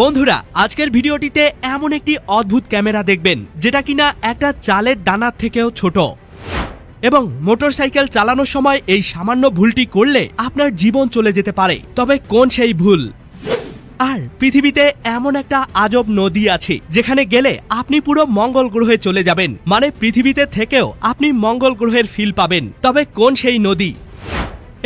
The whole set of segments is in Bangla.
বন্ধুরা আজকের ভিডিওটিতে এমন একটি অদ্ভুত ক্যামেরা দেখবেন যেটা কিনা একটা চালের দানার থেকেও ছোট এবং মোটরসাইকেল চালানোর সময় এই সামান্য ভুলটি করলে আপনার জীবন চলে যেতে পারে। তবে কোন সেই ভুল? আর পৃথিবীতে এমন একটা আজব নদী আছে যেখানে গেলে আপনি পুরো মঙ্গল গ্রহে চলে যাবেন, মানে পৃথিবীতে থেকেও আপনি মঙ্গল গ্রহের ফিল পাবেন। তবে কোন সেই নদী?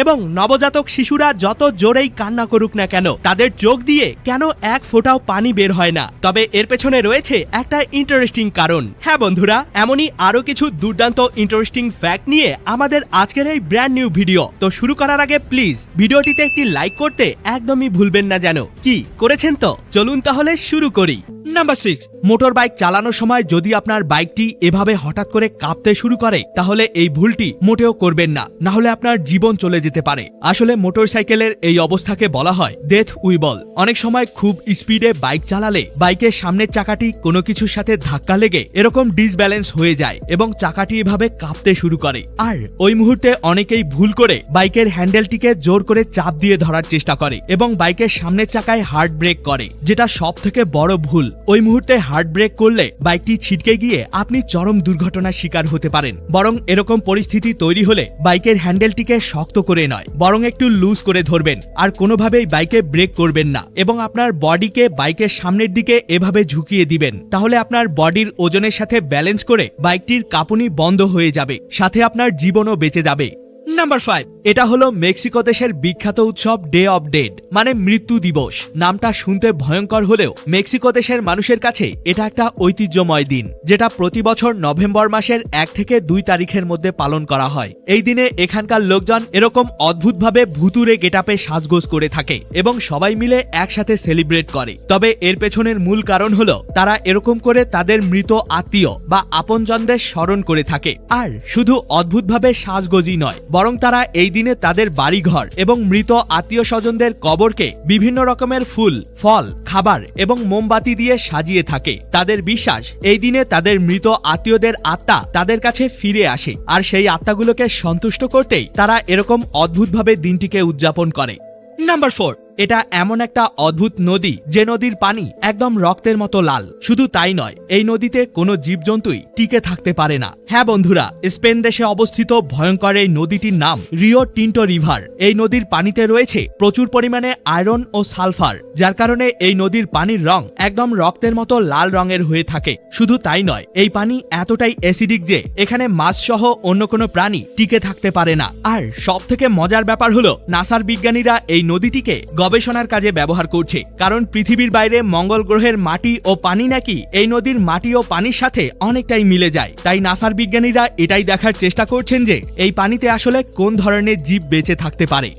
এবং নবজাতক শিশুরা যত জোরেই কান্না করুক না কেন তাদের চোখ দিয়ে কেন এক ফোঁটাও পানি বের হয় না? তবে এর পেছনে রয়েছে একটা ইন্টারেস্টিং কারণ। হ্যাঁ বন্ধুরা, এমনই আরো কিছু দুর্দান্ত ইন্টারেস্টিং ফ্যাক্ট নিয়ে আমাদের আজকের এই ব্র্যান্ড নিউ ভিডিও। তো শুরু করার আগে প্লিজ ভিডিওটিতে একটি লাইক করতে একদমই ভুলবেন না যেন। কি করেছেন তো? চলুন তাহলে শুরু করি। নাম্বার 6, মোটর বাইক চালানোর সময় যদি আপনার বাইকটি এভাবে হঠাৎ করে কাঁপতে শুরু করে তাহলে এই ভুলটি মোটেও করবেন না, না হলে আপনার জীবন চলে যেতে পারে। আসলে মোটরসাইকেলের এই অবস্থাকে বলা হয় ডেথ উইবল। অনেক সময় খুব স্পিডে বাইক চালালে বাইকের সামনের চাকাটি কোনো কিছুর সাথে ধাক্কা লেগে এরকম ডিসব্যালেন্স হয়ে যায় এবং চাকাটি এভাবে কাঁপতে শুরু করে। আর ওই মুহূর্তে অনেকেই ভুল করে বাইকের হ্যান্ডেলটিকে জোর করে চাপ দিয়ে ধরার চেষ্টা করে এবং বাইকের সামনের চাকায় হার্ড ব্রেক করে, যেটা সব থেকে বড় ভুল। ওই মুহূর্তে হার্ড ব্রেক করলে বাইকটি ছিটকে গিয়ে আপনি চরম দুর্ঘটনার শিকার হতে পারেন। বরং এরকম পরিস্থিতি তৈরি হলে বাইকের হ্যান্ডেলটিকে শক্ত করে নয় বরং একটু লুজ করে ধরবেন আর কোনোভাবেই বাইকে ব্রেক করবেন না এবং আপনার বডিকে বাইকের সামনের দিকে এভাবে ঝুঁকিয়ে দিবেন। তাহলে আপনার বডির ওজনের সাথে ব্যালেন্স করে বাইকটির কাঁপুনি বন্ধ হয়ে যাবে, সাথে আপনার জীবনও বেঁচে যাবে। নাম্বার 5, এটা হলো মেক্সিকো দেশের বিখ্যাত উৎসব ডে অফ ডেড, মানে মৃত্যু দিবস। নামটা শুনতে ভয়ঙ্কর হলেও মেক্সিকো দেশের মানুষের কাছে এটা একটা ঐতিহ্যময় দিন, যেটা প্রতি বছর নভেম্বর মাসের 1 থেকে 2 তারিখের মধ্যে পালন করা হয়। এই দিনে এখানকার লোকজন এরকম অদ্ভুতভাবে ভুতুরে গেটআপে সাজগোজ করে থাকে এবং সবাই মিলে একসাথে সেলিব্রেট করে। তবে এর পেছনের মূল কারণ হলো তারা এরকম করে তাদের মৃত আত্মীয় বা আপনজনদের স্মরণ করে থাকে। আর শুধু অদ্ভুতভাবে সাজগোজই নয়, বরং তারা এই দিনে তাদের বাড়িঘর এবং মৃত আত্মীয় স্বজনদের কবরকে বিভিন্ন রকমের ফুল, ফল, খাবার এবং মোমবাতি দিয়ে সাজিয়ে থাকে। তাদের বিশ্বাস এই দিনে তাদের মৃত আত্মীয়দের আত্মা তাদের কাছে ফিরে আসে, আর সেই আত্মাগুলোকে সন্তুষ্ট করতেই তারা এরকম অদ্ভুতভাবে দিনটিকে উদযাপন করে। নাম্বার 4, এটা এমন একটা অদ্ভুত নদী যে নদীর পানি একদম রক্তের মতো লাল। শুধু তাই নয়, এই নদীতে কোনো জীবজন্তুই টিকে থাকতে পারে না। হ্যাঁ বন্ধুরা, স্পেন দেশে অবস্থিত ভয়ঙ্কর এই নদীটির নাম রিও টিন্টো রিভার। এই নদীর পানিতে রয়েছে প্রচুর পরিমাণে আয়রন ও সালফার, যার কারণে এই নদীর পানির রং একদম রক্তের মতো লাল রঙের হয়ে থাকে। শুধু তাই নয়, এই পানি এতটাই অ্যাসিডিক যে এখানে মাছ সহ অন্য কোনো প্রাণী টিকে থাকতে পারে না। আর সব থেকে মজার ব্যাপার হলো নাসার বিজ্ঞানীরা এই নদীটিকে গবেষণার কাজে ব্যবহার করছে, কারণ পৃথিবীর বাইরে মঙ্গল গ্রহের মাটি ও পানি নাকি এই নদীর মাটি ও পানির সাথে অনেকটাই মিলে যায়। তাই নাসার বিজ্ঞানীরা এটাই দেখার চেষ্টা করছেন যে এই পানিতে আসলে কোন ধরনের জীব বেঁচে থাকতে পারে।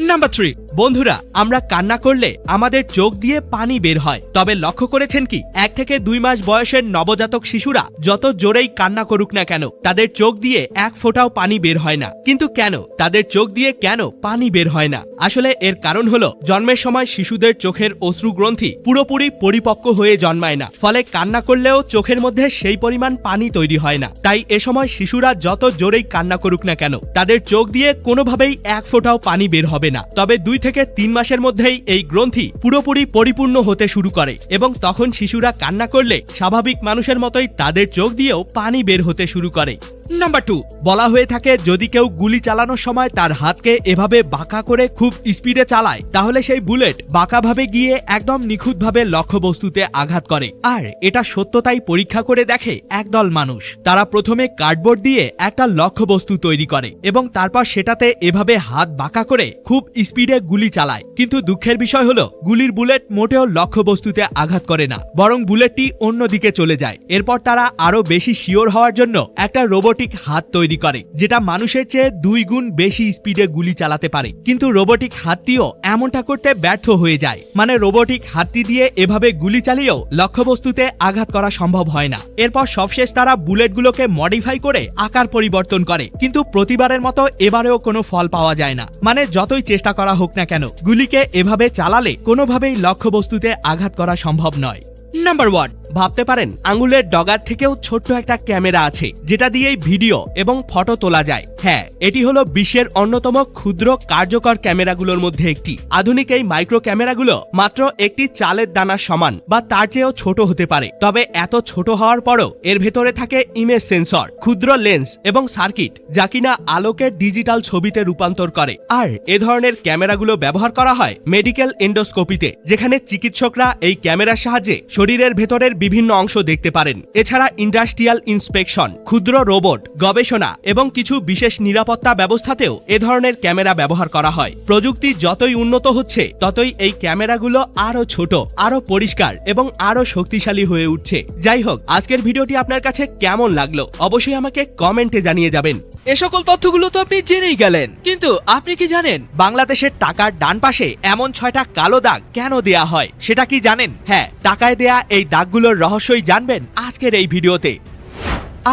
নাম্বার 3, বন্ধুরা আমরা কান্না করলে আমাদের চোখ দিয়ে পানি বের হয়। তবে লক্ষ্য করেছেন কি, 1 থেকে 2 মাস বয়সের নবজাতক শিশুরা যত জোরেই কান্না করুক না কেন তাদের চোখ দিয়ে এক ফোঁটাও পানি বের হয় না। কিন্তু কেন তাদের চোখ দিয়ে কেন পানি বের হয় না? আসলে এর কারণ হলো জন্মের সময় শিশুদের চোখের অশ্রু গ্রন্থি পুরোপুরি পরিপক্ক হয়ে জন্মায় না, ফলে কান্না করলেও চোখের মধ্যে সেই পরিমাণ পানি তৈরি হয় না। তাই এ সময় শিশুরা যত জোরেই কান্না করুক না কেন তাদের চোখ দিয়ে কোনোভাবেই এক ফোঁটাও পানি বের হবে না। তবে 2 থেকে 3 মাসের মধ্যেই এই গ্রন্থি পুরোপুরি পরিপূর্ণ হতে শুরু করে এবং তখন শিশুরা কান্না করলে স্বাভাবিক মানুষের মতোই তাদের চোখ দিয়েও পানি বের হতে শুরু করে। নাম্বার 2, বলা হয়ে থাকে যদি কেউ গুলি চালানোর সময় তার হাতকে এভাবে বাঁকা করে খুব স্পিডে চালায় তাহলে সেই বুলেট বাঁকাভাবে গিয়ে একদম নিখুঁতভাবে লক্ষ্যবস্তুতে আঘাত করে। আর এটা সত্যতাই পরীক্ষা করে দেখে একদল মানুষ। তারা প্রথমে কার্ডবোর্ড দিয়ে একটা লক্ষ্যবস্তু তৈরি করে এবং তারপর সেটাতে এভাবে হাত বাঁকা করে খুব স্পিডে গুলি চালায়। কিন্তু দুঃখের বিষয় হলো গুলির বুলেট মোটেও লক্ষ্যবস্তুতে আঘাত করে না, বরং বুলেটটি অন্যদিকে চলে যায়। এরপর তারা আরো বেশি শিওর হওয়ার জন্য একটা রোবটিক হাত তৈরি করে, যেটা মানুষের চেয়ে 2 গুণ বেশি স্পিডে গুলি চালাতে পারে। কিন্তু রোবটিক হাতটিও এমনটা করতে ব্যর্থ হয়ে যায়, মানে রোবটিক হাতটি দিয়ে এভাবে গুলি চালিয়েও লক্ষ্যবস্তুতে আঘাত করা সম্ভব হয় না। এরপর সবশেষ তারা বুলেটগুলোকে মডিফাই করে আকার পরিবর্তন করে, কিন্তু প্রতিবারের মতো এবারেও কোনো ফল পাওয়া যায় না। মানে যতই চেষ্টা করা হোক না কেন গুলিকে এভাবে চালালে কোনোভাবেই লক্ষ্যবস্তুতে আঘাত করা সম্ভব নয়। নাম্বার 1, ভাবতে পারেন আঙুলের ডগার থেকেও ছোট্ট একটা ক্যামেরা আছে যেটা দিয়েই ভিডিও এবং ফটো তোলা যায়। হ্যাঁ, এটি হলো বিশ্বের অন্যতম ক্ষুদ্র কার্যকর ক্যামেরাগুলোর মধ্যে একটি। আধুনিক এই মাইক্রো ক্যামেরাগুলো মাত্র একটি চালের দানার সমান বা তার চেয়েও ছোট হতে পারে। তবে এত ছোট হওয়ার পরও এর ভেতরে থাকে ইমেজ সেন্সর, ক্ষুদ্র লেন্স এবং সার্কিট, যা কিনা আলোকে ডিজিটাল ছবিতে রূপান্তর করে। আর এ ধরনের ক্যামেরাগুলো ব্যবহার করা হয় মেডিকেল এন্ডোস্কোপিতে, যেখানে চিকিৎসকরা এই ক্যামেরার সাহায্যে শরীরের ভেতরের বিভিন্ন অংশ দেখতে পারেন। এছাড়া ইন্ডাস্ট্রিয়াল ইন্সপেকশন, ক্ষুদ্র রোবট, গবেষণা এবং কিছু বিশেষ নিরাপত্তা ব্যবস্থাতেও এ ধরনের ক্যামেরা ব্যবহার করা হয়। প্রযুক্তি যতই উন্নত হচ্ছে ততই এই ক্যামেরাগুলো আরো ছোট, আরো পরিষ্কার এবং আরো শক্তিশালী হয়ে উঠছে। যাই হোক, আজকের ভিডিওটি আপনার কাছে কেমন লাগলো অবশ্যই আমাকে কমেন্টে জানিয়ে যাবেন। এ সকল তথ্যগুলো তো আপনি জেনেই গেলেন, কিন্তু আপনি কি জানেন বাংলাদেশের টাকার ডান পাশে এমন 6টা কালো দাগ কেন দেয়া হয়? সেটা কি জানেন? হ্যাঁ, টাকায় দেয়া এই দাগগুলোর রহস্যই জানবেন আজকের এই ভিডিওতে।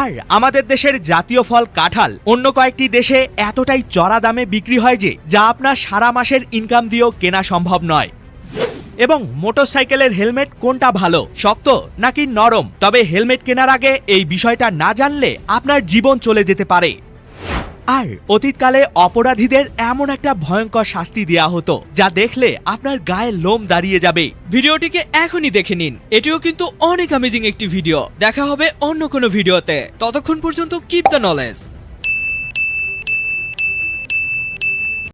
আর আমাদের দেশের জাতীয় ফল কাঁঠাল অন্য কয়েকটি দেশে এতটাই চড়া দামে বিক্রি হয় যে যা আপনার সারা মাসের ইনকাম দিয়েও কেনা সম্ভব নয়। এবং মোটরসাইকেলের হেলমেট কোনটা ভালো, শক্ত নাকি নরম? তবে হেলমেট কেনার আগে এই বিষয়টা না জানলে আপনার জীবন চলে যেতে পারে। আর অতীতকালে অপরাধীদের এমন একটা ভয়ঙ্কর শাস্তি দেয়া হতো যা দেখলে আপনার গায়ে লোম দাঁড়িয়ে যাবে। ভিডিওটিকে এখনই দেখে নিন, এটিও কিন্তু অনেক অ্যামেজিং একটি ভিডিও। দেখা হবে অন্য কোনো ভিডিওতে, ততক্ষণ পর্যন্ত কিপ দ্য নলেজ।